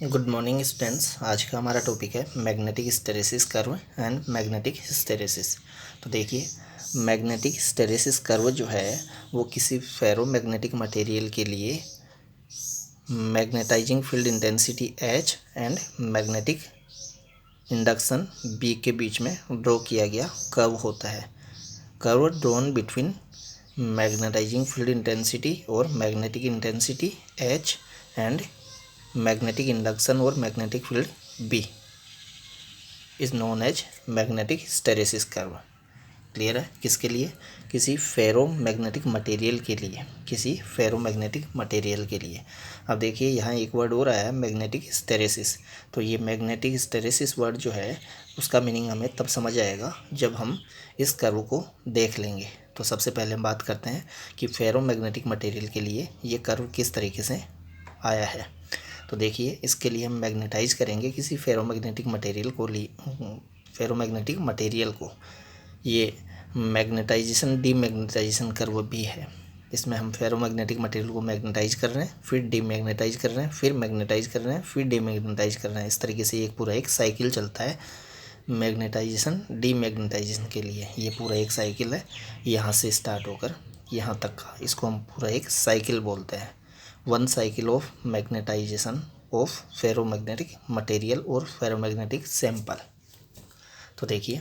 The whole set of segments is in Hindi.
Good morning students. आज का हमारा टॉपिक है magnetic hysteresis curve and magnetic hysteresis. तो देखिए, मैग्नेटिक हिस्टैरिसीस कर्व जो है वो किसी फेरोमैग्नेटिक मटेरियल के लिए magnetising field intensity H and magnetic induction B के बीच में ड्रॉ किया गया कर्व होता है। Curve drawn between magnetising field intensity और magnetic intensity H and magnetic induction और magnetic field B is known as magnetic hysteresis curve. Clear है? किसके लिए? किसी फेरोमैग्नेटिक मटेरियल के लिए, किसी फेरोमैग्नेटिक मटेरियल के लिए। अब देखिए, यहाँ एक वर्ड और आया है मैग्नेटिक हिस्टैरिसीस। तो ये मैग्नेटिक हिस्टैरिसीस वर्ड जो है उसका मीनिंग हमें तब समझ आएगा जब हम इस कर्व को देख लेंगे। तो सबसे पहले हम बात करते हैं कि फेरोमैग्नेटिक मटेरियल के लिए ये कर्व किस तरीके से आया है। तो देखिए, इसके लिए हम मैग्नेटाइज करेंगे किसी फेरोमैग्नेटिक मटेरियल को। ये मैग्नेटाइजेशन डीमैग्नेटाइजेशन कर्व भी है। इसमें हम फेरोमैग्नेटिक मटेरियल को मैग्नेटाइज कर रहे हैं, फिर डीमैग्नेटाइज कर रहे हैं, फिर मैग्नेटाइज कर रहे हैं, फिर डीमैग्नेटाइज कर रहे हैं। इस तरीके से एक पूरा एक साइकिल चलता है मैग्नेटाइजेशन डीमैग्नेटाइजेशन के लिए। ये पूरा एक साइकिल है, यहाँ से स्टार्ट होकर यहाँ तक का। इसको हम पूरा एक साइकिल बोलते हैं। One cycle of magnetisation of ferromagnetic material और फेरोमैग्नेटिक सैंपल। तो देखिए,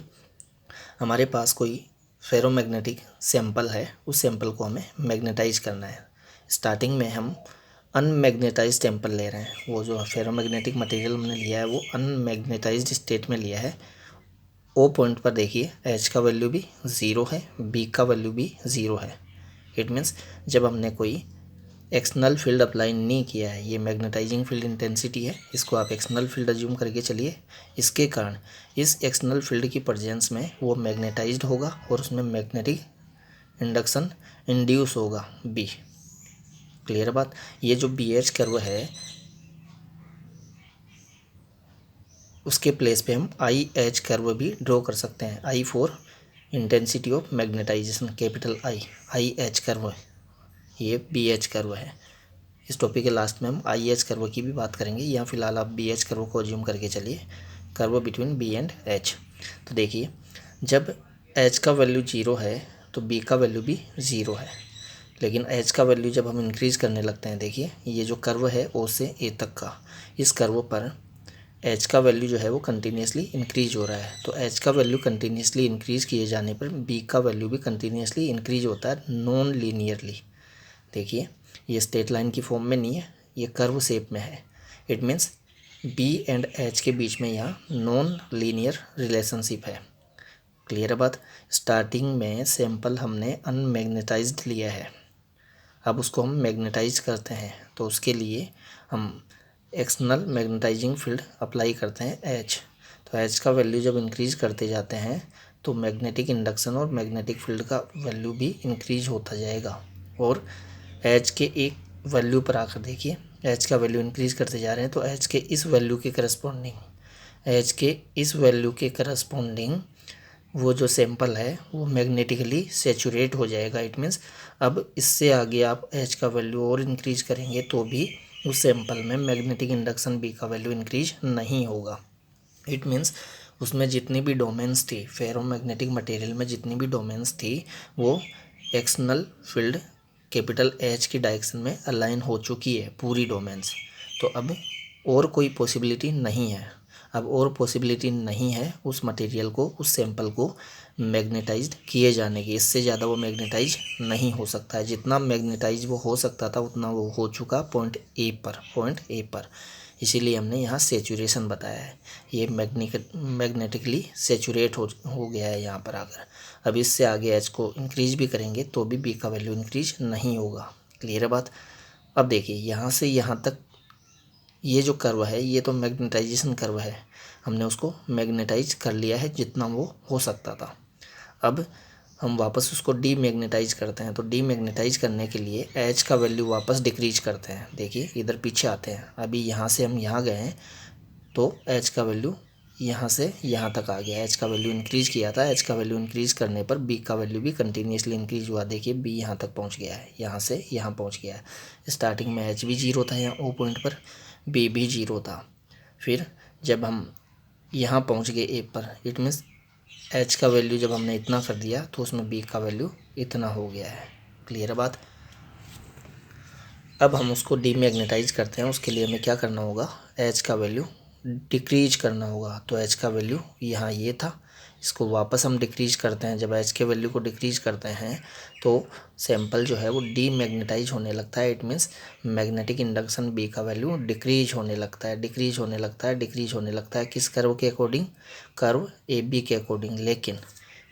हमारे पास कोई फेरोमैग्नेटिक सैंपल है, उस सैंपल को हमें मैग्नेटाइज करना है। स्टार्टिंग में हम अनमैग्नेटाइज सैंपल ले रहे हैं। वो जो फेरोमैग्नेटिक मटेरियल हमने लिया है वो अनमैग्नेटाइज्ड स्टेट में लिया है। ओ पॉइंट पर देखिए, H का वैल्यू भी ज़ीरो है, B का वैल्यू भी ज़ीरो है। इट मीन्स जब हमने कोई एक्सटर्नल फील्ड अप्लाई नहीं किया है, ये मैग्नेटाइजिंग फील्ड इंटेंसिटी है, इसको आप एक्सटर्नल फील्ड अज्यूम करके चलिए। इसके कारण इस एक्सटर्नल फील्ड की प्रेजेंस में वो मैग्नेटाइज्ड होगा और उसमें मैग्नेटिक इंडक्शन इंड्यूस होगा B। क्लियर बात? ये जो BH कर्व है उसके प्लेस पे हम IH कर्व भी ड्रॉ कर सकते हैं। I for intensity of magnetization, capital IH curve, ये BH कर्व है। इस टॉपिक के लास्ट में हम IH कर्व की भी बात करेंगे। यहाँ फिलहाल आप BH कर्व को अज्यूम करके चलिए, curve between B and H। तो देखिए, जब H का वैल्यू ज़ीरो है तो B का वैल्यू भी ज़ीरो है, लेकिन H का वैल्यू जब हम इंक्रीज़ करने लगते हैं, देखिए ये जो कर्व है O से A तक का, इस कर्व पर H का वैल्यू जो है वो कंटिन्यूसली इंक्रीज हो रहा है। तो H का वैल्यू कंटिन्यूसली इंक्रीज़ किए जाने पर B का वैल्यू भी कंटिन्यूसली इंक्रीज होता है नॉन लीनियरली। देखिए, ये स्ट्रेट लाइन की फॉर्म में नहीं है, ये कर्व शेप में है। It means B and H के बीच में यहाँ नॉन लीनियर रिलेशनशिप है। क्लियर बात? स्टार्टिंग में सैंपल हमने अनमैग्नेटाइज्ड लिया है, अब उसको हम मैग्नेटाइज करते हैं। तो उसके लिए हम एक्सटर्नल मैग्नेटाइजिंग फील्ड अप्लाई करते हैं H। तो H का वैल्यू जब इंक्रीज करते जाते हैं तो मैग्नेटिक इंडक्शन और मैग्नेटिक फील्ड का वैल्यू भी इंक्रीज होता जाएगा। और H के एक वैल्यू पर आकर देखिए, H का वैल्यू इंक्रीज करते जा रहे हैं, तो H के इस वैल्यू के करस्पॉन्डिंग वो जो सैंपल है वो मैग्नेटिकली सेचुरेट हो जाएगा। इट मीन्स अब इससे आगे आप H का वैल्यू और इंक्रीज करेंगे तो भी उस सैंपल में मैग्नेटिक इंडक्शन B का वैल्यू इंक्रीज नहीं होगा। इट मीन्स उसमें जितनी भी डोमेन्स थी, फेरोमैग्नेटिक मटेरियल में जितनी भी डोमेन्स थी, वो एक्सटर्नल फील्ड कैपिटल H की डायरेक्शन में अलाइन हो चुकी है पूरी डोमेन्स। तो अब और कोई पॉसिबिलिटी नहीं है, अब और पॉसिबिलिटी नहीं है उस मटेरियल को, उस सैंपल को मैग्नेटाइज्ड किए जाने की। इससे ज़्यादा वो मैग्नेटाइज नहीं हो सकता है। जितना मैग्नेटाइज वो हो सकता था उतना वो हो चुका पॉइंट ए पर। इसीलिए हमने यहाँ सेचुरेशन बताया है। ये मैग्नेटिकली सेचुरेट हो गया है यहाँ पर आकर। अब इससे आगे H को इंक्रीज भी करेंगे तो भी B का वैल्यू इंक्रीज नहीं होगा। क्लियर है बात? अब देखिए, यहाँ से यहाँ तक ये जो कर्व है ये तो मैग्नेटाइजेशन कर्व है, हमने उसको मैग्नेटाइज कर लिया है जितना वो हो सकता था। अब हम वापस उसको डीमैग्नेटाइज करते हैं। तो डीमैग्नेटाइज करने के लिए H का वैल्यू वापस डिक्रीज करते हैं। देखिए, इधर पीछे आते हैं। अभी यहाँ से हम यहाँ गए हैं तो H का वैल्यू यहाँ से यहाँ तक आ गया। H का वैल्यू इंक्रीज किया था, H का वैल्यू इंक्रीज करने पर B का वैल्यू भी कंटिन्यूसली इंक्रीज हुआ। देखिए, B यहाँ तक पहुँच गया है, यहाँ से यहाँ पहुँच गया है। स्टार्टिंग में H भी जीरो था यहाँ O पॉइंट पर, बी भी 0 था। फिर जब हम यहाँ पहुँच गए ए पर, इट मीन्स एच का वैल्यू जब हमने इतना कर दिया तो उसमें बी का वैल्यू इतना हो गया है। क्लियर है बात। अब हम उसको डीमैग्नेटाइज करते हैं, उसके लिए हमें क्या करना होगा, एच का वैल्यू डिक्रीज करना होगा। तो एच का वैल्यू यहाँ ये था, इसको वापस हम डिक्रीज करते हैं। जब एच के वैल्यू को डिक्रीज करते हैं तो सैंपल जो है वो डीमैग्नेटाइज होने लगता है। It means magnetic induction B का वैल्यू डिक्रीज होने लगता है, डिक्रीज होने लगता है, डिक्रीज होने लगता है। किस कर्व के अकॉर्डिंग, कर्व ए बी के अकॉर्डिंग। लेकिन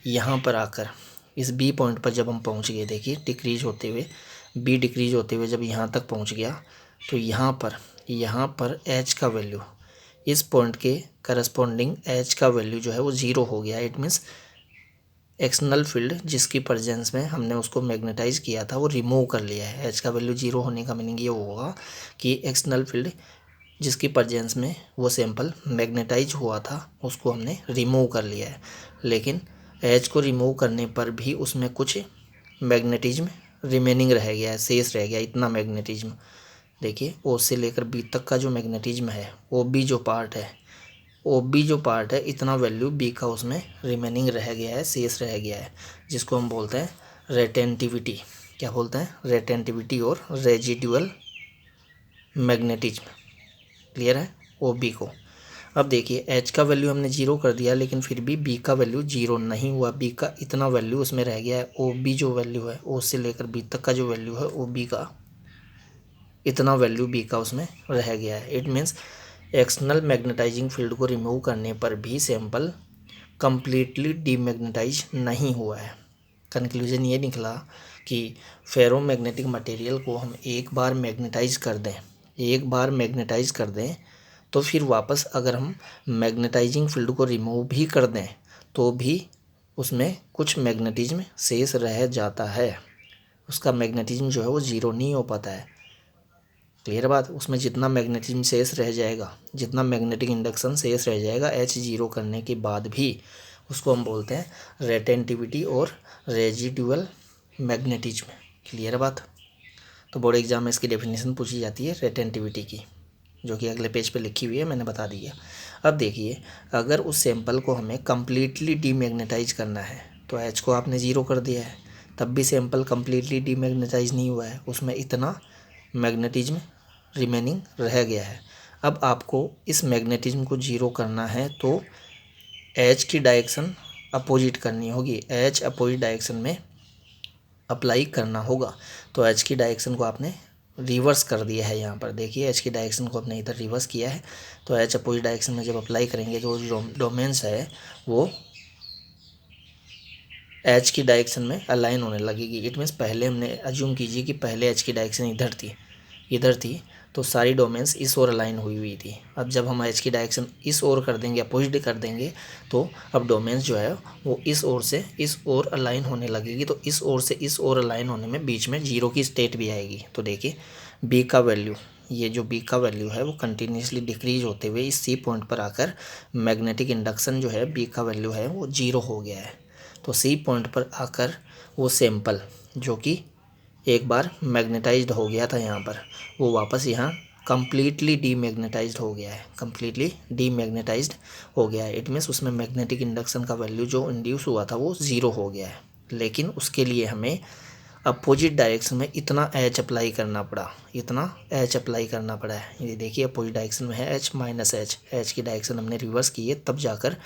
यहाँ पर आकर इस बी पॉइंट पर जब हम पहुँच गए, देखिए डिक्रीज होते हुए, बी डिक्रीज होते हुए जब यहाँ तक पहुँच गया तो यहाँ पर एच का वैल्यू, इस पॉइंट के करस्पॉन्डिंग एच का वैल्यू जो है वो 0 हो गया। इट मीन्स एक्सटर्नल फील्ड जिसकी प्रेजेंस में हमने उसको मैग्नेटाइज किया था वो रिमूव कर लिया है। एच का वैल्यू 0 होने का मीनिंग ये होगा कि एक्सटर्नल फील्ड जिसकी प्रेजेंस में वो सैंपल मैग्नेटाइज हुआ था उसको हमने रिमूव कर लिया है। लेकिन एच को रिमूव करने पर भी उसमें कुछ मैग्नेटिज्म रिमेनिंग रह गया है, शेष रह गया इतना मैग्नेटिज्म। देखिए ओ से लेकर बी तक का जो मैग्नेटिज्म है, ओ बी जो पार्ट है, ओ बी जो पार्ट है, इतना वैल्यू बी का उसमें रिमेनिंग रह गया है, शेष रह गया है, जिसको हम बोलते हैं रेटेंटिविटी। क्या बोलते हैं, रेटेंटिविटी और रेजिडुअल मैग्नेटिज्म। क्लियर है ओ बी को। अब देखिए एच का वैल्यू हमने 0 कर दिया, लेकिन फिर भी बी का वैल्यू 0 नहीं हुआ। बी का इतना वैल्यू उसमें रह गया है। ओ बी जो वैल्यू है, ओ से लेकर बी तक का जो वैल्यू है, ओ बी का इतना वैल्यू बी का उसमें रह गया है। It means external magnetising field को रिमूव करने पर भी सैंपल कंप्लीटली डीमैग्नेटाइज नहीं हुआ है। कंक्लूजन ये निकला कि फेरोमैग्नेटिक मटेरियल को हम एक बार मैग्नेटाइज कर दें, एक बार मैग्नेटाइज कर दें तो फिर वापस अगर हम मैग्नेटाइजिंग फील्ड को रिमूव भी कर दें तो भी उसमें कुछ मैग्नेटिज्म शेष रह जाता है। उसका मैग्नेटिज्म जो है वो 0 नहीं हो पाता है। क्लियर बात। उसमें जितना मैग्नेटिज्म शेष रह जाएगा, जितना मैग्नेटिक इंडक्शन शेष रह जाएगा एच 0 करने के बाद भी, उसको हम बोलते हैं रेटेंटिविटी और रेजिडुअल मैग्नेटिज्म। क्लियर बात। तो बोर्ड एग्जाम में इसकी डेफिनेशन पूछी जाती है रेटेंटिविटी की, जो कि अगले पेज पे लिखी हुई है, मैंने बता दी है। अब देखिए अगर उस सैंपल को हमें कम्प्लीटली डीमैग्नेटाइज करना है तो एच को आपने 0 कर दिया है, तब भी सैंपल कम्प्लीटली डीमैग्नेटाइज नहीं हुआ है, उसमें इतना मैग्नेटिज्म रिमेनिंग रह गया है। अब आपको इस मैग्नेटिज्म को 0 करना है तो एच की डायरेक्शन अपोजिट करनी होगी, एच अपोजिट डायरेक्शन में अप्लाई करना होगा। तो एच की डायरेक्शन को आपने रिवर्स कर दिया है। यहाँ पर देखिए एच की डायरेक्शन को आपने इधर रिवर्स किया है, तो एच अपोजिट डायरेक्शन में जब अप्लाई करेंगे तो जो डोमेन्स है वो एच की डायरेक्शन में अलाइन होने लगेगी। इट मीन्स पहले हमने अज्यूम कीजिए कि पहले एच की डायरेक्शन इधर थी तो सारी डोमेन्स इस ओर अलाइन हुई थी। अब जब हम एच की डायरेक्शन इस ओर कर देंगे, अपोजिट कर देंगे, तो अब डोमेन्स जो है वो इस ओर से इस ओर अलाइन होने लगेगी। तो इस ओर से इस ओर अलाइन होने में बीच में 0 की स्टेट भी आएगी। तो देखिए बी का वैल्यू, ये जो बी का वैल्यू है वो कंटिन्यूसली डिक्रीज होते हुए इस सी पॉइंट पर आकर मैग्नेटिक इंडक्शन जो है बी का वैल्यू है वो 0 हो गया है। तो सी पॉइंट पर आकर वो सैंपल जो कि एक बार मैग्नेटाइज्ड हो गया था यहाँ पर, वो वापस यहाँ कम्प्लीटली डीमैग्नेटाइज्ड हो गया है, कम्प्लीटली डीमैग्नेटाइज्ड हो गया है। इट मीन्स उसमें मैग्नेटिक इंडक्शन का वैल्यू जो इंड्यूस हुआ था वो 0 हो गया है। लेकिन उसके लिए हमें अपोजिट डायरेक्शन में इतना एच अप्लाई करना पड़ा, इतना एच अप्लाई करना पड़ा है। ये देखिए अपोजिट डायरेक्शन में है एच माइनस एच, एच की डायरेक्शन हमने रिवर्स की है, तब जाकर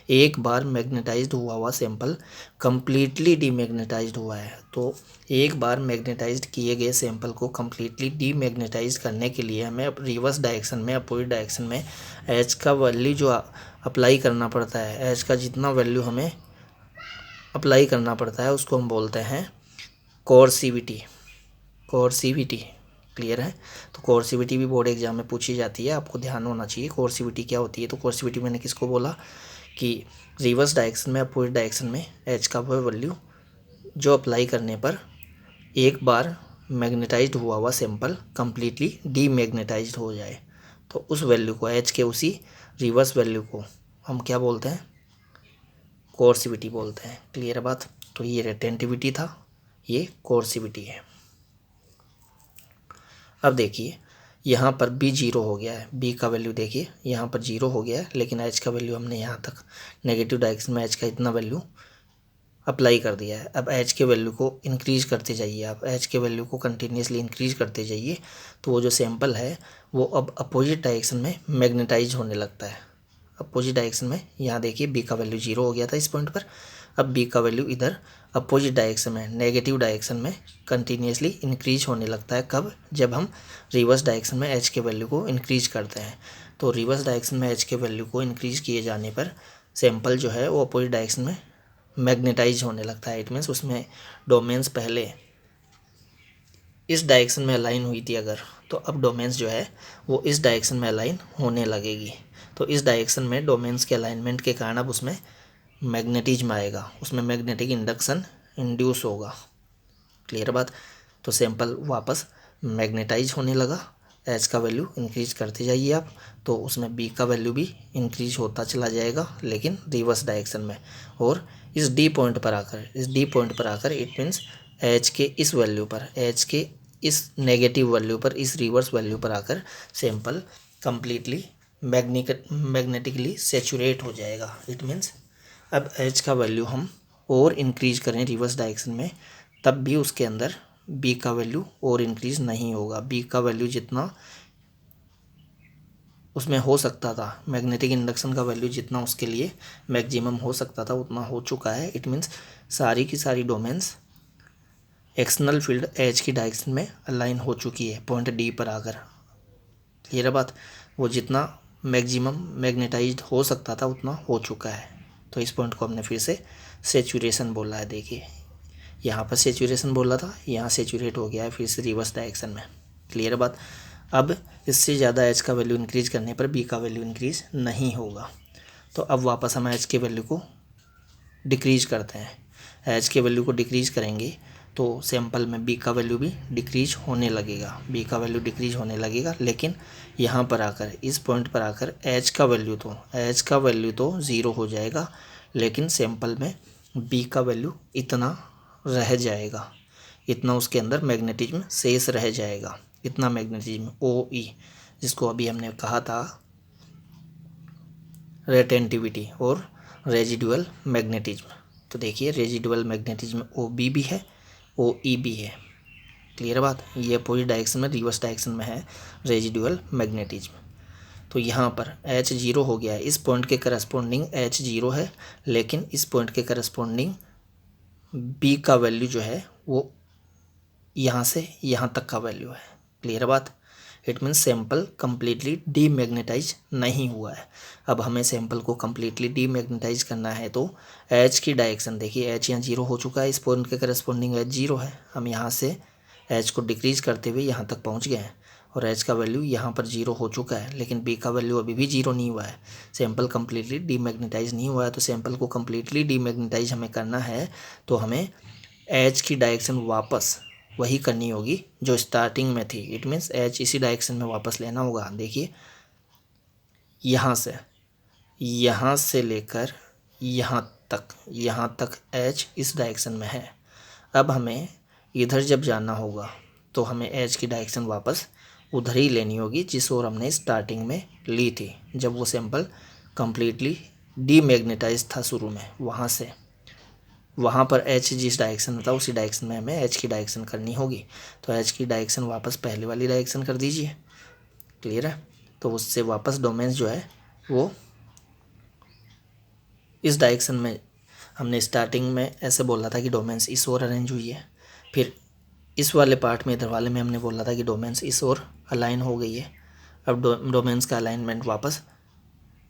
एक बार मैग्नेटाइज्ड हुआ सैंपल कम्प्लीटली डीमैग्नेटाइज्ड हुआ है। तो एक बार मैग्नेटाइज्ड किए गए सैंपल को कम्प्लीटली डीमैग्नेटाइज करने के लिए हमें रिवर्स डायरेक्शन में, अपोजिट डायरेक्शन में एच का वैल्यू जो अप्लाई करना पड़ता है, एच का जितना वैल्यू हमें अप्लाई करना पड़ता है उसको हम बोलते हैं कोर्सिविटी। कोर्सिविटी क्लियर है। तो कोर्सिविटी भी बोर्ड एग्जाम में पूछी जाती है, आपको ध्यान होना चाहिए कोर्सिविटी क्या होती है। तो कोर्सिविटी मैंने किसको बोला कि रिवर्स डायरेक्शन में, अपोजिट डायरेक्शन में एच का वह वैल्यू जो अप्लाई करने पर एक बार मैग्नेटाइज्ड हुआ सैंपल कम्प्लीटली डीमैग्नेटाइज्ड हो जाए, तो उस वैल्यू को, एच के उसी रिवर्स वैल्यू को हम क्या बोलते हैं, कोर्सिविटी बोलते हैं। क्लियर है बात। तो ये रेटेंटिविटी था, ये कोर्सिविटी है। अब देखिए यहाँ पर बी जीरो हो गया है, बी का वैल्यू देखिए यहाँ पर जीरो हो गया है, लेकिन एच का वैल्यू हमने यहाँ तक नेगेटिव डायरेक्शन में एच का इतना वैल्यू अप्लाई कर दिया है। अब एच के वैल्यू को इंक्रीज करते जाइए, आप एच के वैल्यू को कंटिन्यूसली इंक्रीज करते जाइए, तो वो जो सैंपल है वो अब अपोजिट डायरेक्शन में मैग्नेटाइज होने लगता है। अपोजिट डायरेक्शन में यहाँ देखिए बी का वैल्यू जीरो हो गया था इस पॉइंट पर, अब बी का वैल्यू इधर अपोजिट डायरेक्शन में नेगेटिव डायरेक्शन में कंटिन्यूसली इंक्रीज होने लगता है। कब? जब हम रिवर्स डायरेक्शन में एच के वैल्यू को इंक्रीज करते हैं। तो रिवर्स डायरेक्शन में एच के वैल्यू को इंक्रीज किए जाने पर सैंपल जो है वो अपोजिट डायरेक्शन में मैग्नेटाइज होने लगता है। इट मीन्स उसमें डोमेन्स पहले इस डायरेक्शन में अलाइन हुई थी अगर, तो अब डोमेन्स जो है वो इस डायरेक्शन में अलाइन होने लगेगी। तो इस डायरेक्शन में डोमेन्स के अलाइनमेंट के कारण अब उसमें मैग्नेटिज्म आएगा, उसमें मैग्नेटिक इंडक्शन इंड्यूस होगा। क्लियर बात? तो सैंपल वापस मैग्नेटाइज होने लगा, एच का वैल्यू इंक्रीज करते जाइए आप, तो उसमें बी का वैल्यू भी इंक्रीज होता चला जाएगा, लेकिन रिवर्स डायरेक्शन में। और इस डी पॉइंट पर आकर इट मीन्स एच के इस वैल्यू पर, एच के इस नेगेटिव वैल्यू पर, इस रिवर्स वैल्यू पर आकर सैंपल कंप्लीटली मैग्नेटिकली सेचुरेट हो जाएगा। इट मीन्स अब एच का वैल्यू हम और इंक्रीज करें रिवर्स डायरेक्शन में, तब भी उसके अंदर बी का वैल्यू और इंक्रीज नहीं होगा। बी का वैल्यू जितना उसमें हो सकता था, मैग्नेटिक इंडक्शन का वैल्यू जितना उसके लिए मैक्सिमम हो सकता था उतना हो चुका है। इट मीन्स सारी की सारी डोमेन्स एक्सटर्नल फील्ड एच की डायरेक्शन में अलाइन हो चुकी है पॉइंट डी पर आकर। क्लियर है बात? वो जितना मैक्सिमम मैग्नेटाइज्ड हो सकता था उतना हो चुका है। तो इस पॉइंट को हमने फिर से सेचुरेशन बोला है। देखिए यहाँ पर सेचुरेशन बोला था, यहाँ सेचुरेट हो गया है फिर से रिवर्स डायरेक्शन में। क्लियर बात? अब इससे ज़्यादा एच का वैल्यू इंक्रीज करने पर बी का वैल्यू इंक्रीज नहीं होगा। तो अब वापस हम एच के वैल्यू को डिक्रीज करते हैं। एच के वैल्यू को डिक्रीज करेंगे तो सैंपल में बी का वैल्यू भी डिक्रीज होने लगेगा, बी का वैल्यू डिक्रीज होने लगेगा। लेकिन यहाँ पर आकर, इस पॉइंट पर आकर एच का वैल्यू तो ज़ीरो हो जाएगा, लेकिन सैंपल में बी का वैल्यू इतना रह जाएगा, इतना उसके अंदर मैग्नेटिज्म शेष रह जाएगा, इतना मैग्नेटिज्म ओ ई, जिसको अभी हमने कहा था रेटेंटिविटी और रेजिडुअल मैग्नेटिज्म। तो देखिए रेजिडुअल मैग्नेटिज्म ओ बी भी है, ओ ई भी है। क्लियर बात? ये अपोजिट डायरेक्शन में, रिवर्स डायरेक्शन में है रेजिडुअल मैग्नेटिज्म। तो यहाँ पर एच जीरो हो गया है, इस पॉइंट के करस्पॉन्डिंग एच जीरो है, लेकिन इस पॉइंट के करस्पॉन्डिंग बी का वैल्यू जो है वो यहाँ से यहाँ तक का वैल्यू है। क्लियर बात? It means sample completely demagnetise नहीं हुआ है। अब हमें सैंपल को कम्प्लीटली डीमैग्नेटाइज करना है, तो एच की डायरेक्शन देखिए, एच यहाँ जीरो हो चुका है, इस पॉइंट के करस्पॉन्डिंग एच जीरो है। हम यहाँ से एच को डिक्रीज करते हुए यहाँ तक पहुँच गए हैं और एच का वैल्यू यहाँ पर जीरो हो चुका है, लेकिन बी का वैल्यू अभी भी जीरो नहीं हुआ है। सैंपल कम्प्लीटली डीमैग्नेटाइज नहीं हुआ है। तो सैंपल को कम्प्लीटली डीमैग्नेटाइज हमें करना है, तो हमें एच की डायरेक्शन वापस वही करनी होगी जो स्टार्टिंग में थी। इट मीन्स एच इसी डायरेक्शन में वापस लेना होगा। देखिए यहाँ से लेकर यहाँ तक एच इस डायरेक्शन में है। अब हमें इधर जब जाना होगा तो हमें एच की डायरेक्शन वापस उधर ही लेनी होगी जिस ओर हमने स्टार्टिंग में ली थी, जब वो सैंपल कम्प्लीटली डीमैग्नेटाइज था शुरू में। वहाँ पर एच जिस डायरेक्शन में था उसी डायरेक्शन में हमें एच की डायरेक्शन करनी होगी। तो एच की डायरेक्शन वापस पहले वाली डायरेक्शन कर दीजिए। क्लियर है? तो उससे वापस डोमेन्स जो है वो इस डायरेक्शन में, हमने स्टार्टिंग में ऐसे बोला था कि डोमेन्स इस ओर अरेंज हुई है, फिर इस वाले पार्ट में, इधर वाले में हमने बोला था कि डोमेन्स इस ओर अलाइन हो गई है। अब डोमेन्स का अलाइनमेंट वापस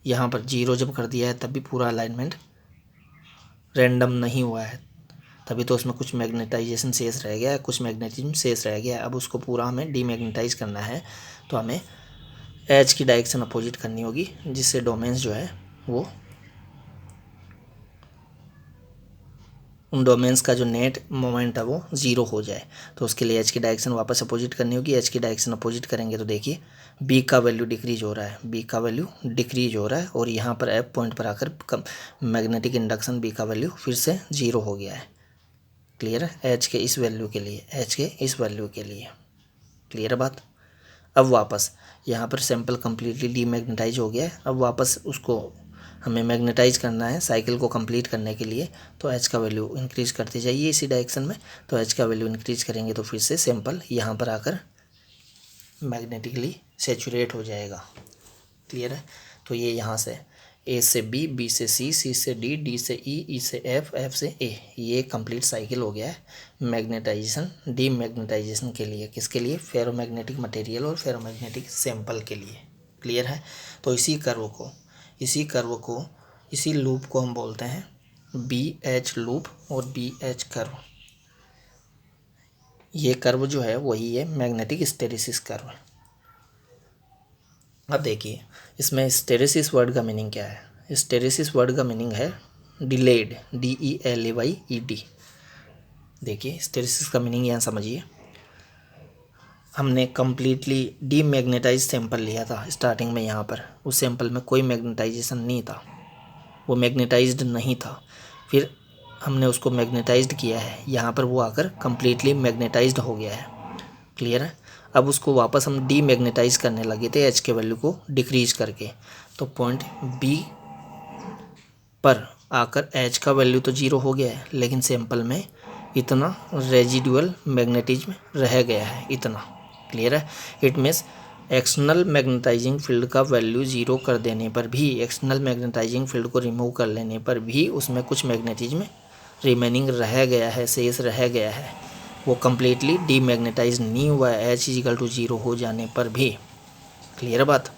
यहाँ पर जीरो जब कर दिया है तब भी पूरा अलाइनमेंट रैंडम नहीं हुआ है, तभी तो उसमें कुछ मैग्नेटाइजेशन शेष रह गया है, कुछ मैग्नेटिज्म शेष रह गया है। अब उसको पूरा हमें डीमैग्नेटाइज करना है, तो हमें एच की डायरेक्शन अपोजिट करनी होगी, जिससे डोमेन्स जो है वो उन डोमेन्स का जो नेट मोमेंट है वो ज़ीरो हो जाए। तो उसके लिए एच की डायरेक्शन वापस अपोजिट करनी होगी। एच की डायरेक्शन अपोजिट करेंगे तो देखिए बी का वैल्यू डिक्रीज हो रहा है, और यहाँ पर एफ पॉइंट पर आकर मैग्नेटिक इंडक्शन बी का वैल्यू फिर से जीरो हो गया है। क्लियर है? एच के इस वैल्यू के लिए, क्लियर है बात? अब वापस यहाँ पर सैंपल कम्प्लीटली डीमैग्नेटाइज हो गया है। अब वापस उसको हमें मैग्नेटाइज करना है साइकिल को कंप्लीट करने के लिए, तो एच का वैल्यू इंक्रीज करते जाइए इसी डायरेक्शन में। तो एच का वैल्यू इंक्रीज करेंगे तो फिर से सैंपल यहाँ पर आकर मैग्नेटिकली सेचुरेट हो जाएगा। क्लियर है। तो ये यहाँ से ए से बी, बी से सी, सी से डी, डी से ई, ई से एफ, एफ से ए, ये कंप्लीट साइकिल हो गया है मैग्नेटाइजेशन डीमैग्नेटाइजेशन के लिए। किसके लिए? फेरोमैग्नेटिक मटेरियल और फेरोमैग्नेटिक सैंपल के लिए। क्लियर है। तो इसी कर्व को इसी लूप को हम बोलते हैं बी एच लूप और बी एच कर्व। ये कर्व जो है वही है मैग्नेटिक हिस्टैरिसीस कर्व। अब देखिए इसमें हिस्टैरिसीस वर्ड का मीनिंग क्या है। हिस्टैरिसीस वर्ड का मीनिंग है डिलेड, DELAYED। देखिए हिस्टैरिसीस का मीनिंग यहाँ समझिए। हमने कम्प्लीटली डीमैग्नेटाइज सैंपल लिया था स्टार्टिंग में, यहाँ पर उस सैंपल में कोई मैग्नेटाइजेशन नहीं था, वो मैग्नेटाइज्ड नहीं था। फिर हमने उसको मैग्नेटाइज्ड किया है, यहाँ पर वो आकर कम्प्लीटली मैग्नेटाइज्ड हो गया है। क्लियर है। अब उसको वापस हम डीमैग्नेटाइज करने लगे थे एच के वैल्यू को डिक्रीज करके, तो पॉइंट बी पर आकर एच का वैल्यू तो जीरो हो गया है, लेकिन सैंपल में इतना रेजिडुअल मैग्नेटिज्म रह गया है, इतना। क्लियर है। It means external magnetising field का वैल्यू जीरो कर देने पर भी, एक्सटर्नल मैग्नेटाइजिंग फील्ड को रिमूव कर लेने पर भी उसमें कुछ मैग्नेटिज्म रिमेनिंग रह गया है, शेष रह गया है, वो कम्प्लीटली डीमैग्नेटाइज नहीं हुआ है एच इक्वल टू जीरो हो जाने पर भी। क्लियर बात।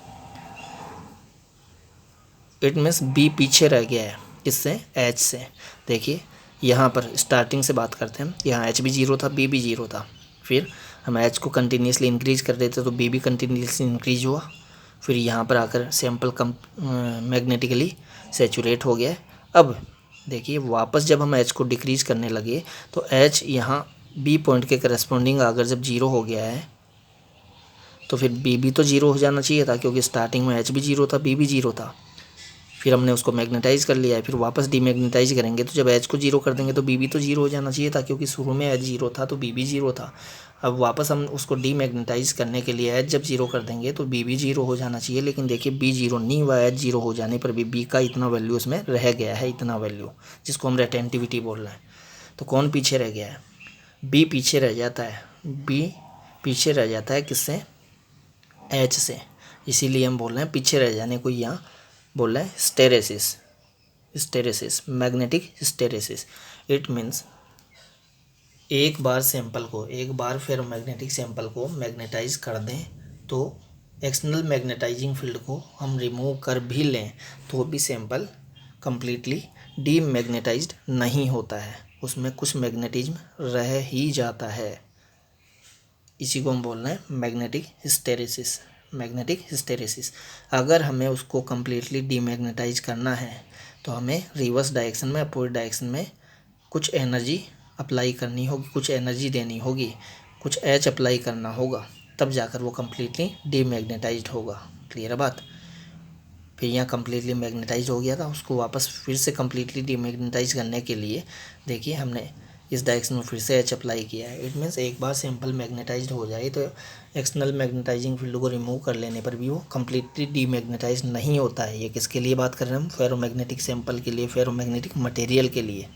इट मीन्स बी पीछे रह गया है किससे? एच से। देखिए यहाँ पर स्टार्टिंग से बात करते हैं, यहाँ एच भी जीरो था, बी भी जीरो था, फिर हम एच को कंटिन्यूसली इंक्रीज कर देते तो बी भी कंटिन्यूसली इंक्रीज हुआ, फिर यहाँ पर आकर सैंपल कम मैग्नेटिकली सेचुरेट हो गया। अब देखिए वापस जब हम एच को डिक्रीज करने लगे तो एच यहाँ बी पॉइंट के करस्पॉन्डिंग अगर जब जीरो हो गया है तो फिर बी भी तो जीरो हो जाना चाहिए था, क्योंकि स्टार्टिंग में एच भी जीरो था, बी भी जीरो था। फिर हमने उसको मैग्नेटाइज कर लिया है, फिर वापस डीमैग्नेटाइज करेंगे तो जब एच को जीरो कर देंगे तो बी भी तो जीरो हो जाना चाहिए था, क्योंकि शुरू में एच जीरो था तो बी भी जीरो था। अब वापस हम उसको डीमैग्नेटाइज करने के लिए एच जब जीरो कर देंगे तो बी भी जीरो हो जाना चाहिए, लेकिन देखिए बी जीरो नहीं हुआ, एच जीरो हो जाने पर भी बी का इतना वैल्यू उसमें रह गया है, इतना वैल्यू, जिसको हम रेटेंटिविटी बोल रहे हैं। तो कौन पीछे रह गया है? बी पीछे रह जाता है। बी पीछे रह जाता है किससे? एच से। इसीलिए हम बोल रहे हैं पीछे रह जाने को यहाँ बोल रहे हैं hysteresis, hysteresis, magnetic hysteresis. It means एक बार फेरोमैग्नेटिक सैंपल को मैग्नेटाइज कर दें तो एक्सटर्नल मैग्नेटाइजिंग फील्ड को हम रिमूव कर भी लें तो भी सैंपल कम्प्लीटली डीमैग्नेटाइज्ड नहीं होता है, उसमें कुछ मैग्नेटिज्म रह ही जाता है। इसी को हम बोल रहे हैं मैग्नेटिक हिस्टैरिसीस, मैग्नेटिक हिस्टैरिसीस। अगर हमें उसको कम्प्लीटली डीमैग्नेटाइज करना है तो हमें रिवर्स डायरेक्शन में, अपोजिट डायरेक्शन में कुछ एनर्जी अप्लाई करनी होगी, कुछ एनर्जी देनी होगी, कुछ एच अप्लाई करना होगा, तब जाकर वो कम्प्लीटली डीमैग्नेटाइज्ड होगा। क्लियर है बात। फिर यहाँ कम्प्लीटली मैग्नेटाइज हो गया था, उसको वापस फिर से कम्प्लीटली डीमैग्नेटाइज करने के लिए देखिए हमने इस डायरेक्शन में फिर से एच अप्लाई किया है। इट मीन्स एक बार सैंपल मैग्नेटाइज्ड हो जाए तो एक्सटर्नल मैग्नेटाइजिंग फील्ड को रिमूव कर लेने पर भी वो कम्प्लीटली डीमैग्नेटाइज नहीं होता है। ये किसके लिए बात कर रहे हैं हम? फेरोमैग्नेटिक सैंपल के लिए, फेरोमैग्नेटिक मटेरियल के लिए।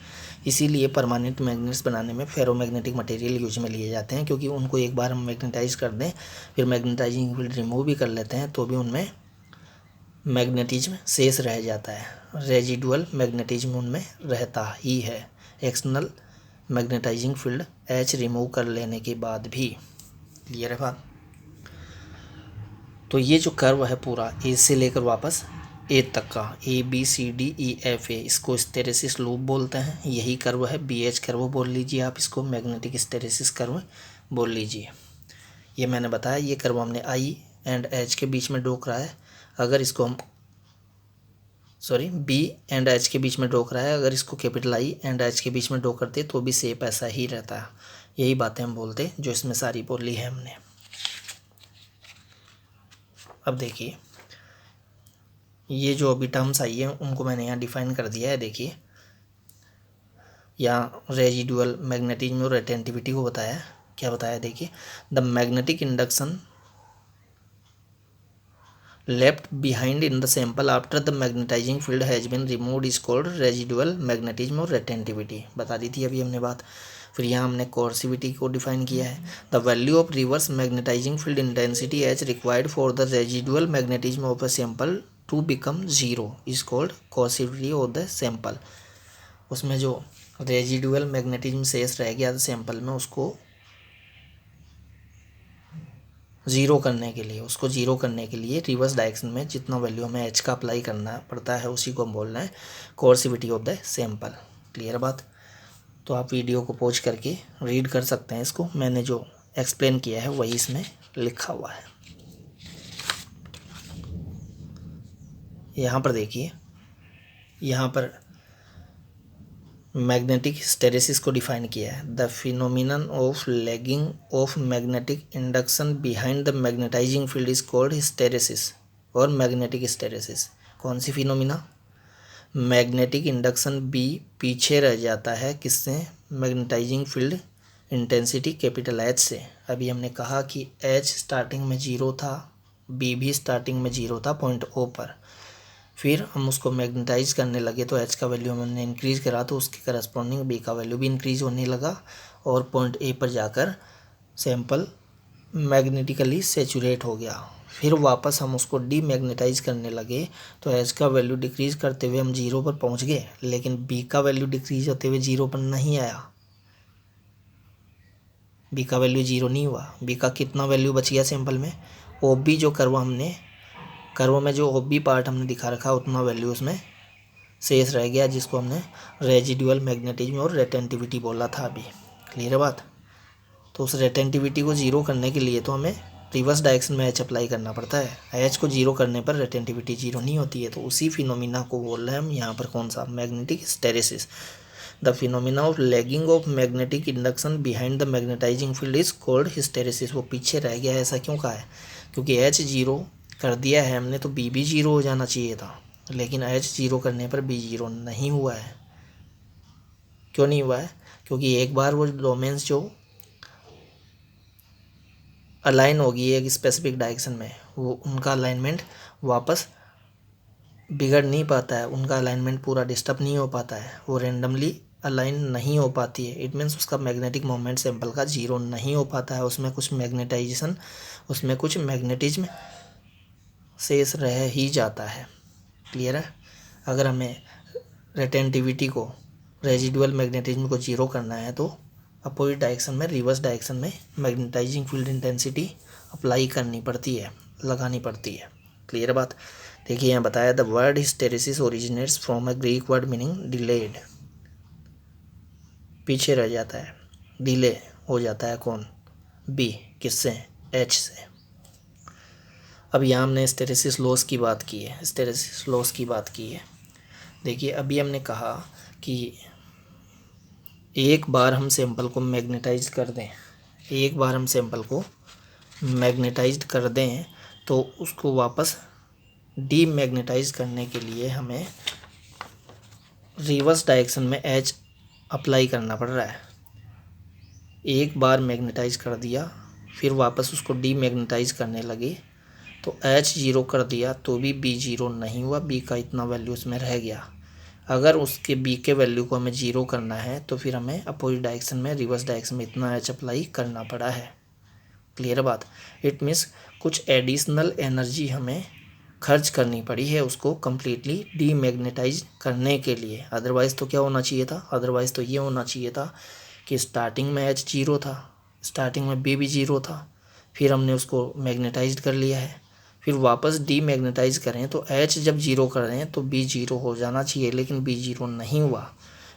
इसीलिए परमानेंट मैग्नेट्स बनाने में फेरोमैग्नेटिक मटेरियल यूज में लिए जाते हैं, क्योंकि उनको एक बार हम मैग्नेटाइज कर दें फिर मैग्नेटाइजिंग फील्ड रिमूव भी कर लेते हैं तो भी उनमें मैग्नेटिज्म शेष रह जाता है, रेजिडुअल मैग्नेटिज्म उनमें रहता ही है external magnetising field H remove कर लेने के बाद भी। क्लियर है बात। तो ये जो कर्व है पूरा ए से लेकर वापस ए तक का, ABCDEFA, इसको हिस्टैरिसीस लूप बोलते हैं। यही कर्व है, BH कर्व बोल लीजिए आप इसको, मैग्नेटिक हिस्टैरिसीस कर्व बोल लीजिए। ये मैंने बताया ये कर्व हमने I एंड H के बीच में ड्रॉ करा है। अगर इसको हम B एंड H के बीच में ड्रॉ करा है, अगर इसको कैपिटल I एंड H के बीच में ड्रॉ करते तो भी शेप ऐसा ही रहता है। यही बातें हम बोलते जो इसमें सारी बोली है हमने। अब देखिए ये जो अभी टर्म्स आई है उनको मैंने यहाँ डिफाइन कर दिया है। देखिए यहाँ रेजिडुअल मैग्नेटिज्म और रेटेंटिविटी को बताया। क्या बताया? देखिए the magnetic induction left behind in the sample after the magnetising field has been removed is called residual magnetism और रेटेंटिविटी, बता दी थी अभी हमने बात। फिर यहाँ हमने कोर्सिविटी को डिफाइन किया है, the value of reverse magnetising field intensity as required for the residual magnetism of a sample to become zero is called coercivity of the sample. उसमें जो रेजिडुअल मैग्नेटिज्म शेष रह गया था सैंपल में, उसको ज़ीरो करने के लिए रिवर्स डायरेक्शन में जितना वैल्यू हमें एच का अप्लाई करना पड़ता है उसी को हम बोल रहे हैं कोर्सिविटी ऑफ द सैंपल। क्लियर बात। तो आप वीडियो को पॉज करके रीड कर सकते हैं इसको, मैंने जो एक्सप्लेन किया है वही इसमें लिखा हुआ है। यहाँ पर देखिए, यहाँ पर मैग्नेटिक हिस्टेरेसिस को डिफाइन किया है, the phenomenon of lagging of magnetic induction behind the magnetising field is called hysteresis और मैग्नेटिक हिस्टेरेसिस। कौन सी फिनोमिना? मैग्नेटिक इंडक्शन बी पीछे रह जाता है किससे? Magnetising field intensity capital H से। अभी हमने कहा कि एच स्टार्टिंग में जीरो था, बी भी स्टार्टिंग में जीरो था पॉइंट ओ पर, फिर हम उसको मैग्नेटाइज करने लगे तो एच का वैल्यू हमने इंक्रीज़ करा तो उसके करस्पॉन्डिंग बी का वैल्यू भी इंक्रीज़ होने लगा और पॉइंट ए पर जाकर सैंपल मैग्नेटिकली सेचुरेट हो गया। फिर वापस हम उसको डीमैग्नेटाइज करने लगे तो एच का वैल्यू डिक्रीज़ करते हुए हम जीरो पर पहुंच गए, लेकिन बी का वैल्यू डिक्रीज़ होते हुए जीरो पर नहीं आया। बी का वैल्यू जीरो नहीं हुआ। बी का कितना वैल्यू बच गया सैंपल में? ओ बी जो कर्व में जो ओ बी पार्ट हमने दिखा रखा उतना वैल्यू उसमें शेष रह गया, जिसको हमने रेजिडुअल मैग्नेटिज्म और रेटेंटिविटी बोला था अभी। क्लियर है बात। तो उस रेटेंटिविटी को जीरो करने के लिए तो हमें रिवर्स डायरेक्शन में एच अप्लाई करना पड़ता है। एच को जीरो करने पर रेटेंटिविटी जीरो नहीं होती है। तो उसी फिनोमिना को बोल रहे हैं हम यहाँ पर, कौन सा? Magnetic hysteresis. The phenomena of lagging of magnetic induction behind the magnetising field is called hysteresis. वो पीछे रह गया है, ऐसा क्यों कहा है? क्योंकि एच जीरो कर दिया है हमने तो बी भी जीरो हो जाना चाहिए था, लेकिन एच जीरो करने पर बी जीरो नहीं हुआ है। क्यों नहीं हुआ है? क्योंकि एक बार वो डोमेन्स जो अलाइन होगी एक स्पेसिफिक डायरेक्शन में, वो उनका अलाइनमेंट वापस बिगड़ नहीं पाता है, उनका अलाइनमेंट पूरा डिस्टर्ब नहीं हो पाता है, वो रेंडमली अलाइन नहीं हो पाती है। इट मीन्स उसका मैग्नेटिक मोमेंट सैंपल का जीरो नहीं हो पाता है, उसमें कुछ मैग्नेटाइजेशन, उसमें कुछ मैग्नेटिज्म शेष रह ही जाता है। क्लियर है। अगर हमें रेटेंटिविटी को, रेजिडुअल मैग्नेटिज्म को जीरो करना है तो अपोजिट डायरेक्शन में, रिवर्स डायरेक्शन में मैग्नेटाइजिंग फील्ड इंटेंसिटी अप्लाई करनी पड़ती है, लगानी पड़ती है। क्लियर बात। देखिए यहाँ बताया, the word hysteresis originates from a Greek word meaning delayed. पीछे रह जाता है, डिले हो जाता है। कौन? बी। किससे? एच से। अब यहाँ हमने हिस्टेरेसिस लॉस की बात की है, हिस्टेरेसिस लॉस की बात की है। देखिए अभी हमने कहा कि एक बार हम सैंपल को मैग्नेटाइज कर दें, एक बार हम सैंपल को मैग्नेटाइज कर दें तो उसको वापस डीमैग्नेटाइज करने के लिए हमें रिवर्स डायरेक्शन में एच अप्लाई करना पड़ रहा है। एक बार मैग्नेटाइज कर दिया, फिर वापस उसको डीमैग्नेटाइज करने लगे तो एच जीरो कर दिया तो भी बी जीरो नहीं हुआ, बी का इतना वैल्यू उसमें रह गया। अगर उसके बी के वैल्यू को हमें जीरो करना है तो फिर हमें अपोजिट डायरेक्शन में, रिवर्स डायरेक्शन में इतना एच अप्लाई करना पड़ा है। क्लियर बात। इट मीन्स कुछ एडिशनल एनर्जी हमें खर्च करनी पड़ी है उसको कम्प्लीटली डीमैग्नेटाइज करने के लिए। अदरवाइज़ तो क्या होना चाहिए था? अदरवाइज़ तो ये होना चाहिए था कि स्टार्टिंग में एच जीरो था, स्टार्टिंग में बी भी जीरो था, फिर हमने उसको मैग्नेटाइज कर लिया है, फिर वापस डीमैग्नेटाइज करें तो एच जब जीरो कर रहे हैं तो बी जीरो हो जाना चाहिए, लेकिन बी जीरो नहीं हुआ।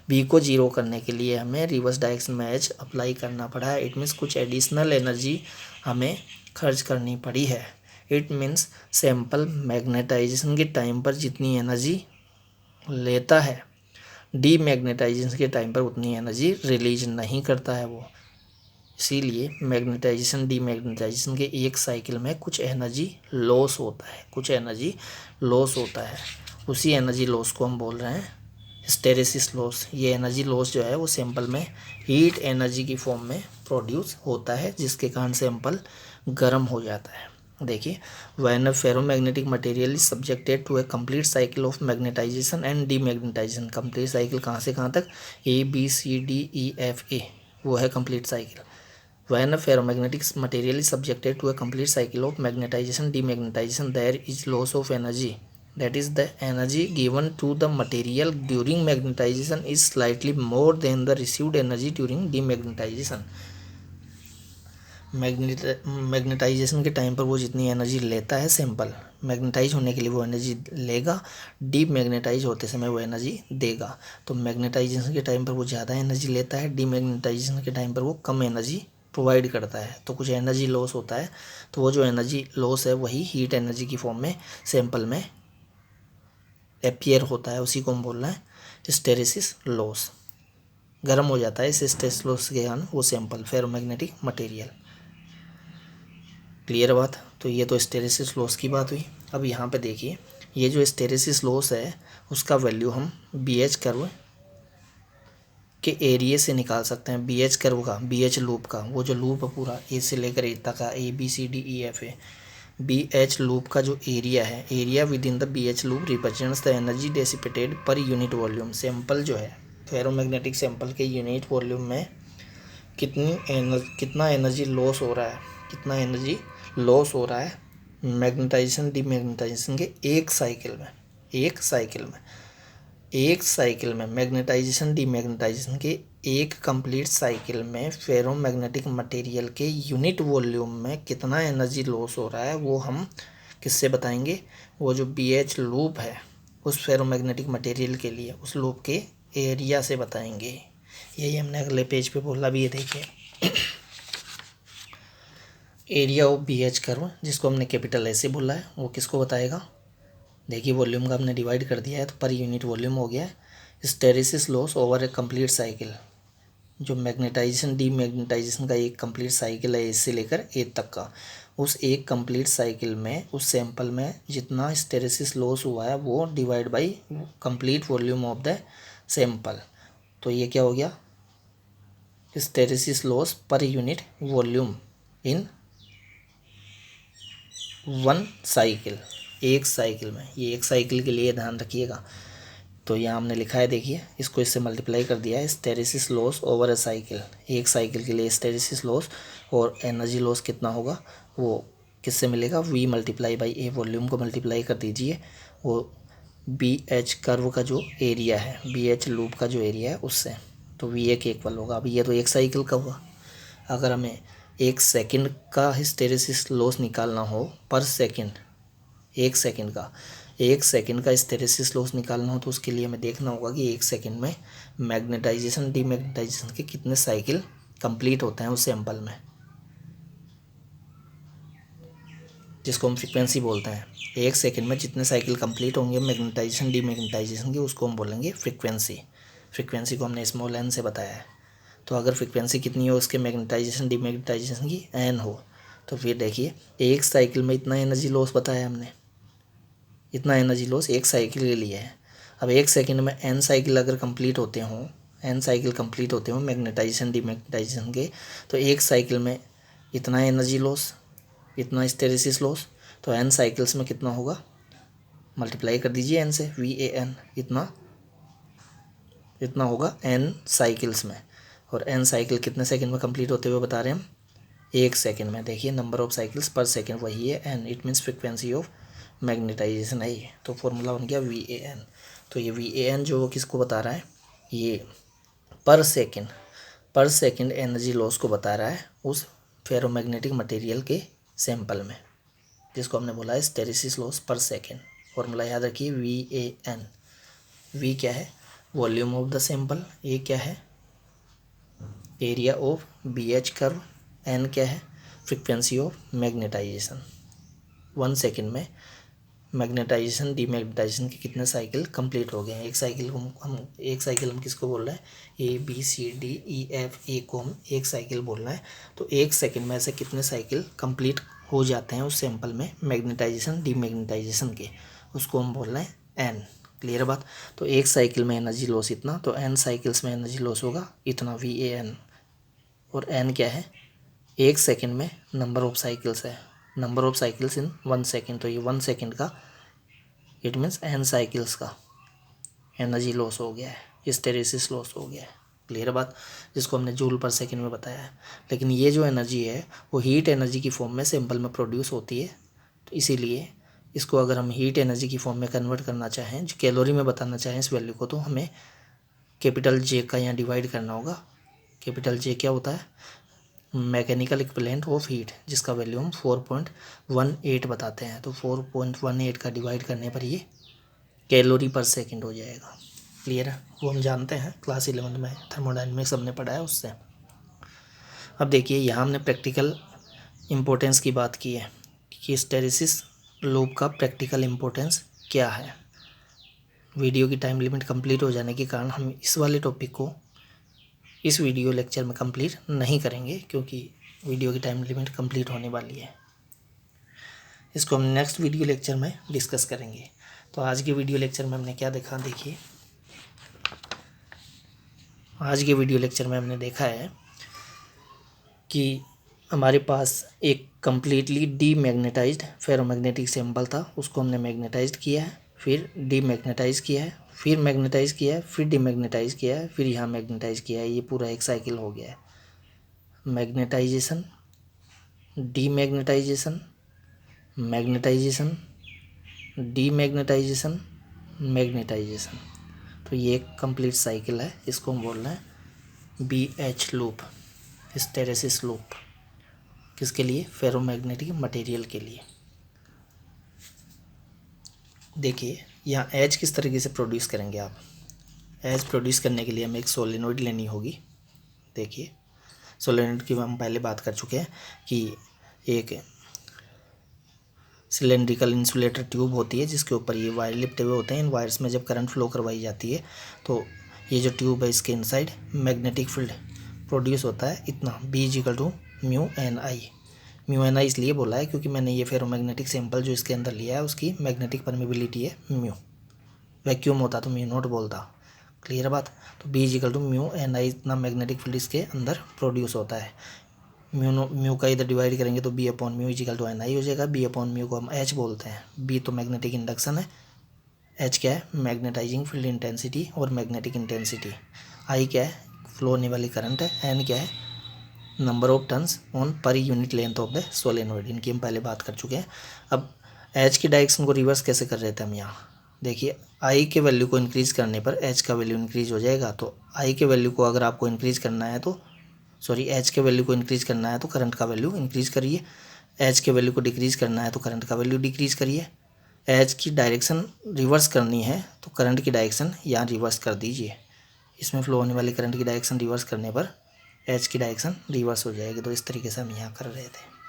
बी को जीरो करने के लिए हमें रिवर्स डायरेक्शन में एच अप्लाई करना पड़ा है। इट मीन्स कुछ एडिशनल एनर्जी हमें खर्च करनी पड़ी है। इट मीन्स सैंपल मैग्नेटाइजेशन के टाइम पर जितनी एनर्जी लेता है, डीमैग्नेटाइजेशन के टाइम पर उतनी एनर्जी रिलीज नहीं करता है वो। इसीलिए मैग्नेटाइजेशन डीमैग्नेटाइजेशन के एक साइकिल में कुछ एनर्जी लॉस होता है, कुछ एनर्जी लॉस होता है। उसी एनर्जी लॉस को हम बोल रहे हैं हिस्टेरेसिस लॉस। ये एनर्जी लॉस जो है वो सैंपल में हीट एनर्जी की फॉर्म में प्रोड्यूस होता है, जिसके कारण सैंपल गर्म हो जाता है। देखिए, when a ferromagnetic material is subjected to a complete cycle of magnetisation and demagnetisation. Complete cycle कहाँ से कहाँ तक, ABCDEFA, वो है complete cycle. When a ferromagnetic material is subjected to a complete cycle of magnetisation demagnetisation there is loss of energy, that is the energy given to the material during magnetization is slightly more than the received energy during demagnetization। Magnetisation के टाइम पर वो जितनी एनर्जी लेता है सैंपल, मैग्नेटाइज होने के लिए वो एनर्जी लेगा, डीमैग्नेटाइज होते समय वो एनर्जी देगा। तो मैग्नेटाइजेशन के टाइम पर वो ज़्यादा एनर्जी लेता है, डीमैग्नेटाइजेशन के टाइम पर वो कम एनर्जी प्रोवाइड करता है। तो कुछ एनर्जी लॉस होता है, तो वो जो एनर्जी लॉस है वही हीट एनर्जी की फॉर्म में सैंपल में अपीयर होता है, उसी को हम बोल रहे हैं हिस्टेरेसिस लॉस। गर्म हो जाता है इस हिस्टेरेसिस लॉस के कारण वो सैंपल फेरोमैग्नेटिक मटेरियल। क्लियर बात। तो ये तो हिस्टेरेसिस लॉस की बात हुई। अब यहाँ पे देखिए, ये जो हिस्टेरेसिस लॉस है उसका वैल्यू हम BH कर्व के एरिया से निकाल सकते हैं। BH कर्व का, BH लूप का, वो जो लूप है पूरा ए से लेकर ए तक का, ABCDEFA, BH लूप का जो एरिया है, area with in the BH loop represents the energy dissipated per unit volume. Sample जो है फेरोमैग्नेटिक सैंपल के यूनिट वॉल्यूम में कितना एनर्जी लॉस हो रहा है, कितना एनर्जी लॉस हो रहा है मैग्नेटाइजेशन डीमैग्नेटाइजेशन के एक साइकिल में, एक साइकिल में मैग्नेटाइजेशन डीमैग्नेटाइजेशन के एक कंप्लीट साइकिल में फेरोमैग्नेटिक मटेरियल के यूनिट वॉल्यूम में कितना एनर्जी लॉस हो रहा है, वो हम किससे बताएंगे, वो जो BH लूप है उस फेरोमैग्नेटिक मटेरियल के लिए उस लूप के एरिया से बताएंगे। यही हमने अगले पेज पे बोला भी है, देखिए एरिया ऑफ BH कर्व, जिसको हमने कैपिटल ऐसे बोला है, वो किसको बताएगा। देखिए वॉल्यूम का हमने डिवाइड कर दिया है तो पर यूनिट वॉल्यूम हो गया है। हिस्टेरेसिस लॉस ओवर ए कंप्लीट साइकिल, जो मैग्नेटाइजेशन डीमैग्नेटाइजेशन का एक कंप्लीट साइकिल है इससे लेकर ए तक का, उस एक कंप्लीट साइकिल में उस सैंपल में जितना हिस्टेरेसिस लॉस हुआ है वो divide by complete volume of the sample. तो ये क्या हो गया, hysteresis loss per unit volume in one cycle, एक साइकिल में। ये एक साइकिल के लिए ध्यान रखिएगा। तो यहाँ हमने लिखा है, देखिए इसको इससे मल्टीप्लाई कर दिया है, hysteresis loss over a cycle, एक साइकिल के लिए हिस्टेरेसिस लॉस, और एनर्जी लॉस कितना होगा वो किससे मिलेगा, V multiply by A, volume को मल्टीप्लाई कर दीजिए, वो BH कर्व का जो एरिया है, BH लूप का जो एरिया है उससे, तो VA के इक्वल होगा। अब ये तो एक साइकिल का हुआ। अगर हमें एक सेकंड का हिस्टेरेसिस लॉस निकालना हो पर सेकंड, एक सेकंड का हिस्टेरेसिस लॉस निकालना हो तो उसके लिए हमें देखना होगा कि एक सेकंड में मैग्नेटाइजेशन डीमैग्नेटाइजेशन के कितने साइकिल कंप्लीट होते हैं उस सैंपल में, जिसको हम फ्रीक्वेंसी बोलते हैं। एक सेकंड में जितने साइकिल कंप्लीट होंगे मैग्नेटाइजेशन डीमैग्नेटाइजेशन के, उसको हम बोलेंगे फ्रीक्वेंसी। फ्रीक्वेंसी को हमने स्मॉल n से बताया है। तो अगर फ्रीक्वेंसी कितनी हो उसके मैग्नेटाइजेशन डीमैग्नेटाइजेशन की, n हो, तो फिर देखिए एक साइकिल में इतना एनर्जी लॉस बताया हमने, इतना एनर्जी लॉस एक साइकिल के लिए है। अब एक सेकंड में n साइकिल अगर कंप्लीट होते हों, n साइकिल कंप्लीट होते हों मैग्नेटाइजेशन डीमैग्नेटाइजेशन के, तो एक साइकिल में इतना एनर्जी लॉस, इतना हिस्टेरेसिस लॉस, तो n साइकिल्स में कितना होगा, मल्टीप्लाई कर दीजिए n से, VAN, इतना होगा n साइकिल्स में। और n साइकिल कितने सेकंड में कंप्लीट होते हुए बता रहे हैं हम, एक सेकंड में। देखिए नंबर ऑफ साइकिल्स पर सेकंड वही है n, it means frequency of magnetization है ये। तो फॉर्मूला बन गया VAN। तो ये VAN जो किसको बता रहा है, ये पर सेकंड एनर्जी लॉस को बता रहा है उस फेरोमैग्नेटिक मटेरियल के सैंपल में, जिसको हमने बोला है हिस्टेरेसिस लॉस पर सेकंड। फॉर्मूला याद रखिए VAN। V क्या है, volume of the sample, A क्या है, area of BH curve, N क्या है, फ्रिक्वेंसी ऑफ मैग्नेटाइजेशन। 1 सेकंड में मैग्नेटाइजेशन डीमैग्नेटाइजेशन के कितने साइकिल कंप्लीट हो गए हैं। एक साइकिल हम किसको बोल रहे हैं, ABCDEFA को हम एक साइकिल बोल रहे हैं। तो एक सेकंड में ऐसे कितने साइकिल कंप्लीट हो जाते हैं उस सैंपल में मैग्नेटाइजेशन डीमैग्नेटाइजेशन के, उसको हम बोल रहे हैं N। क्लियर बात। तो एक साइकिल में एनर्जी लॉस इतना, तो N साइकिल्स में एनर्जी लॉस होगा इतना, VAN। और N क्या है, एक सेकंड में नंबर ऑफ साइकिल्स है, number of cycles in 1 second, तो ये 1 सेकेंड का इट मीन्स n साइकिल्स का एनर्जी लॉस हो गया है, हिस्टैरिसीस लॉस हो गया है। क्लियर है बात, जिसको हमने जूल पर सेकेंड में बताया है। लेकिन ये जो एनर्जी है वो हीट एनर्जी की फॉर्म में सैंपल में प्रोड्यूस होती है, तो इसीलिए इसको अगर हम हीट एनर्जी की फॉर्म में कन्वर्ट करना चाहें, जो कैलोरी में बताना चाहें इस वैल्यू को, तो हमें कैपिटल जे का यहाँ डिवाइड करना होगा। कैपिटल जे क्या होता है? मैकेनिकल इक्विवेलेंट ऑफ हीट, जिसका वैल्यू हम 4.18 बताते हैं। तो 4.18 का डिवाइड करने पर ये कैलोरी पर सेकेंड हो जाएगा। क्लियर है, वो हम जानते हैं, क्लास 11 में थर्मोडायनेमिक्स हमने पढ़ा है उससे। अब देखिए यहाँ हमने प्रैक्टिकल इम्पोर्टेंस की बात की है कि हिस्टैरिसीस लूप का प्रैक्टिकल इम्पोर्टेंस क्या है। वीडियो की टाइम लिमिट कंप्लीट हो जाने के कारण हम इस वाले टॉपिक को इस वीडियो लेक्चर में कंप्लीट नहीं करेंगे, क्योंकि वीडियो की टाइम लिमिट कंप्लीट होने वाली है। इसको हम नेक्स्ट वीडियो लेक्चर में डिस्कस करेंगे। तो आज के वीडियो लेक्चर में हमने क्या देखा, देखिए आज के वीडियो लेक्चर में हमने देखा है कि हमारे पास एक कम्प्लीटली डीमैग्नेटाइज्ड फेरोमैग्नेटिक सैंपल था, उसको हमने मैग्नेटाइज्ड किया है, फिर डीमैग्नेटाइज किया है, फिर मैग्नेटाइज किया है, फिर डीमैग्नेटाइज किया है, फिर यहाँ मैग्नेटाइज किया है। ये पूरा एक साइकिल हो गया है। Magnetisation, demagnetisation, magnetisation, demagnetisation, magnetisation. तो ये एक कंप्लीट साइकिल है। इसको हम बोल रहे हैं BH लूप, हिस्टैरिसीस लूप। किसके लिए? फेरोमैग्नेटिक मटेरियल के लिए। देखिए यहाँ एच किस तरीके से प्रोड्यूस करेंगे आप। एच प्रोड्यूस करने के लिए हमें एक सोलेनोइड लेनी होगी। देखिए सोलेनोइड की हम पहले बात कर चुके हैं कि एक सिलेंड्रिकल इंसुलेटर ट्यूब होती है जिसके ऊपर ये वायर लिपटे हुए होते हैं। इन वायर्स में जब करंट फ्लो करवाई जाती है तो ये जो ट्यूब है इसके इनसाइड मैग्नेटिक फील्ड प्रोड्यूस होता है इतना, B=μNI। μNI इसलिए बोला है क्योंकि मैंने ये फेरोमैग्नेटिक सैंपल जो इसके अंदर लिया है उसकी मैग्नेटिक परमिबिलिटी है म्यू। वैक्यूम होता तो μ0 बोलता। क्लियर बात। तो B=μNI इतना मैग्नेटिक फील्ड इसके अंदर प्रोड्यूस होता है। म्यू का इधर डिवाइड करेंगे तो B/μ=NI हो जाएगा। B/μ को हम H बोलते हैं। B तो मैग्नेटिक इंडक्शन है, H क्या है? मैग्नेटाइजिंग फील्ड इंटेंसिटी और मैग्नेटिक इंटेंसिटी। I क्या है? फ्लो होने वाली करंट है। N क्या है? Number of turns on per unit length of the solenoid. इनकी हम पहले बात कर चुके हैं। अब H की डायरेक्शन को रिवर्स कैसे कर रहे थे हम यहाँ। देखिए I के वैल्यू को इंक्रीज़ करने पर H का वैल्यू इंक्रीज़ हो जाएगा। तो I के वैल्यू को अगर आपको इंक्रीज़ करना है तो H के वैल्यू को इंक्रीज़ करना है तो करंट का वैल्यू इंक्रीज़ करिए। H के वैल्यू को डिक्रीज़ करना है तो करंट का वैल्यू डिक्रीज़ करिए। H की डायरेक्शन रिवर्स करनी है तो करंट की डायरेक्शन यहाँ रिवर्स कर दीजिए। इसमें फ्लो होने वाली करंट की डायरेक्शन रिवर्स करने पर H की डायरेक्शन रिवर्स हो जाएगी। तो इस तरीके से हम यहाँ कर रहे थे।